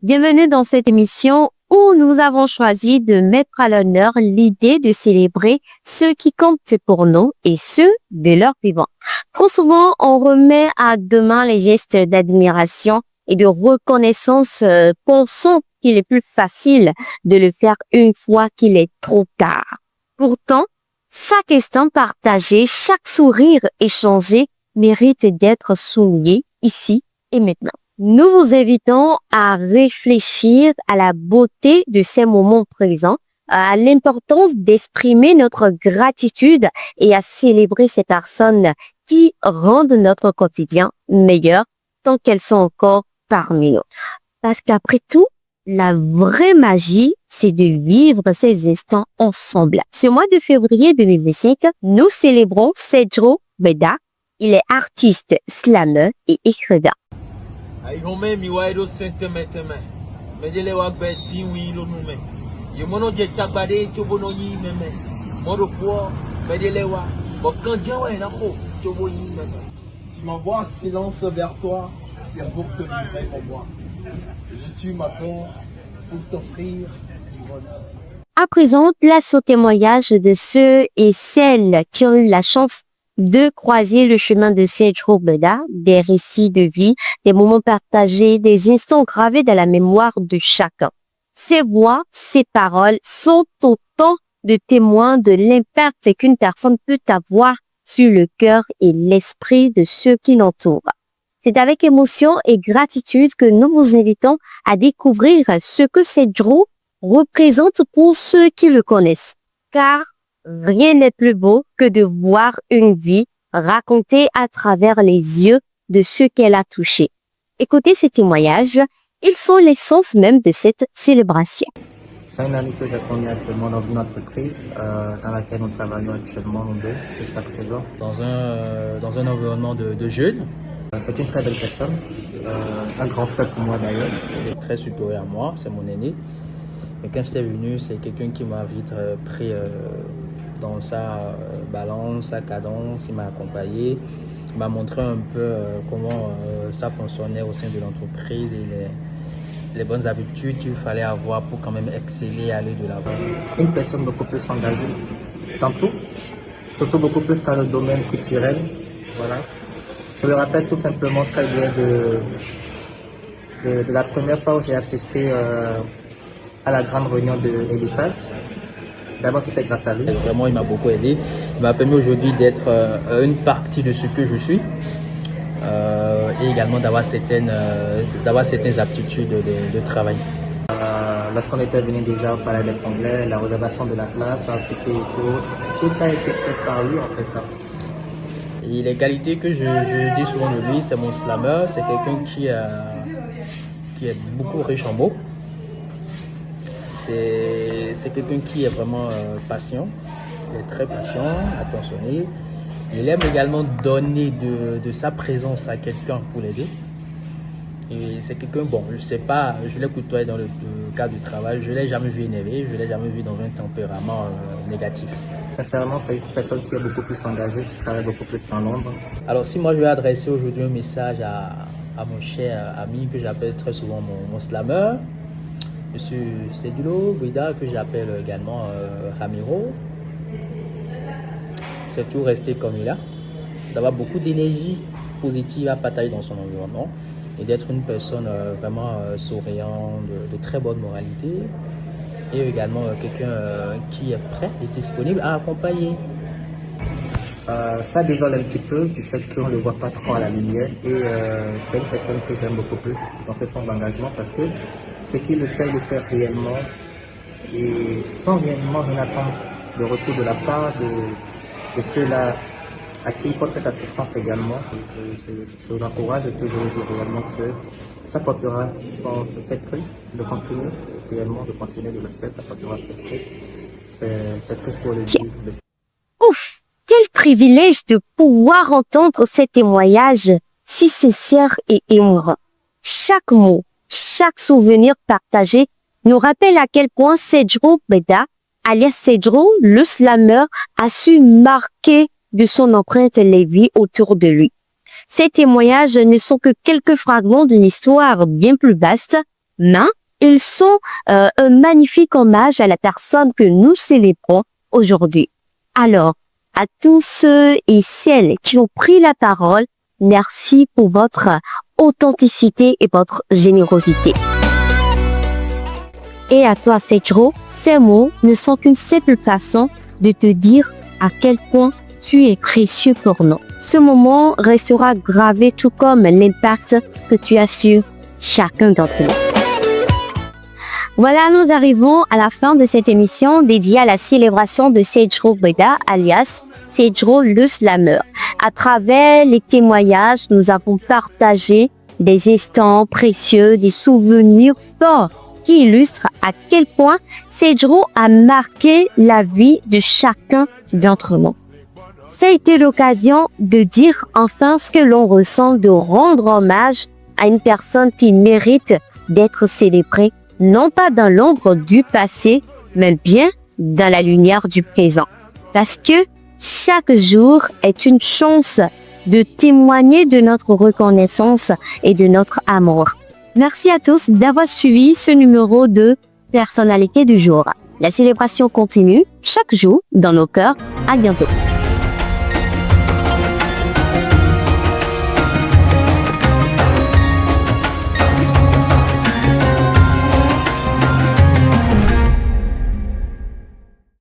Bienvenue dans cette émission où nous avons choisi de mettre à l'honneur l'idée de célébrer ceux qui comptent pour nous et ceux de leur vivant. Trop souvent, on remet à demain les gestes d'admiration et de reconnaissance, pensant qu'il est plus facile de le faire une fois qu'il est trop tard. Pourtant, chaque instant partagé, chaque sourire échangé mérite d'être souligné ici et maintenant. Nous vous invitons à réfléchir à la beauté de ces moments présents, à l'importance d'exprimer notre gratitude et à célébrer ces personnes qui rendent notre quotidien meilleur tant qu'elles sont encore parmi nous. Parce qu'après tout, la vraie magie, c'est de vivre ces instants ensemble. Ce mois de février 2025, nous célébrons Cedro Beda. Il est artiste, slammer et écrivain. Si ma voix s'élance vers toi, c'est pour te livrer mon moi. Je tue ma peur pour t'offrir du bonheur. À présent, place au témoignage de ceux et celles qui ont eu la chance de croiser le chemin de Cedro Beda, des récits de vie, des moments partagés, des instants gravés dans la mémoire de chacun. Ces voix, ces paroles sont autant de témoins de l'impact qu'une personne peut avoir sur le cœur et l'esprit de ceux qui l'entourent. C'est avec émotion et gratitude que nous vous invitons à découvrir ce que Cedro représente pour ceux qui le connaissent. Car rien n'est plus beau que de voir une vie racontée à travers les yeux de ceux qu'elle a touchés. Écoutez ces témoignages, ils sont l'essence même de cette célébration. C'est un ami que j'ai connu actuellement dans une entreprise dans laquelle nous travaillons actuellement, nous deux, jusqu'à présent. Dans un environnement de jeunes. C'est une très belle personne, un grand frère pour moi d'ailleurs. C'est très supérieur à moi, c'est mon aîné. Mais quand j'étais venu, c'est quelqu'un qui m'a vite pris dans sa balance, sa cadence, il m'a accompagné, il m'a montré un peu comment ça fonctionnait au sein de l'entreprise et les bonnes habitudes qu'il fallait avoir pour quand même exceller et aller de l'avant. Une personne beaucoup plus engagée, tantôt, surtout beaucoup plus dans le domaine culturel, voilà. Je me rappelle tout simplement très bien de la première fois où j'ai assisté à la grande réunion de Eliphaz. D'abord, c'était grâce à lui. Vraiment, il m'a beaucoup aidé. Il m'a permis aujourd'hui d'être une partie de ce que je suis et également d'avoir certaines aptitudes de travail. Lorsqu'on était venu déjà parler des congrès, la réservation de la place, tout a été fait par lui en fait. Et les qualités que je dis souvent de lui, c'est mon slammer, c'est quelqu'un qui est beaucoup riche en mots. C'est quelqu'un qui est vraiment patient, il est très patient, attentionné. Il aime également donner de sa présence à quelqu'un pour l'aider. Et c'est quelqu'un, bon, je sais pas, je l'ai côtoyé dans le cadre du travail, je ne l'ai jamais vu énervé, je ne l'ai jamais vu dans un tempérament négatif. Sincèrement, c'est une personne qui est beaucoup plus engagée, qui travaille beaucoup plus dans l'ombre. Alors si moi je vais adresser aujourd'hui un message à mon cher ami que j'appelle très souvent mon slammer, Monsieur Cedro Beda, que j'appelle également Ramiro, c'est tout rester comme il a, d'avoir beaucoup d'énergie positive à partager dans son environnement et d'être une personne vraiment souriante, de très bonne moralité et également quelqu'un qui est prêt et disponible à accompagner. Ça désole un petit peu du fait qu'on ne le voit pas trop à la lumière et c'est une personne que j'aime beaucoup plus dans ce sens d'engagement parce que ce qu'il le fait, il le fait réellement et sans réellement rien attendre de retour de la part de ceux-là à qui il porte cette assistance également. Je l'encourage et que je lui dis réellement que ça portera ses fruits de continuer réellement, de continuer de le faire, ça portera ses fruits. C'est ce que je pourrais lui dire. Ouf! Quel privilège de pouvoir entendre ces témoignages si sincères et émouvants. Chaque mot, chaque souvenir partagé nous rappelle à quel point Cedro Beda, alias Cedro, le slammer, a su marquer de son empreinte les vies autour de lui. Ces témoignages ne sont que quelques fragments d'une histoire bien plus vaste, mais Ils sont un magnifique hommage à la personne que nous célébrons aujourd'hui. Alors, à tous ceux et celles qui ont pris la parole, merci pour votre authenticité et votre générosité. Et à toi, Cedro, ces mots ne sont qu'une simple façon de te dire à quel point tu es précieux pour nous. Ce moment restera gravé tout comme l'impact que tu as sur chacun d'entre nous. Voilà, nous arrivons à la fin de cette émission dédiée à la célébration de Cedro Beda, alias Cedro le Slammer. À travers les témoignages, nous avons partagé des instants précieux, des souvenirs forts qui illustrent à quel point Cedro a marqué la vie de chacun d'entre nous. Ça a été l'occasion de dire enfin ce que l'on ressent, de rendre hommage à une personne qui mérite d'être célébrée, non pas dans l'ombre du passé, mais bien dans la lumière du présent. Parce que chaque jour est une chance de témoigner de notre reconnaissance et de notre amour. Merci à tous d'avoir suivi ce numéro de Personnalité du jour. La célébration continue chaque jour dans nos cœurs. À bientôt.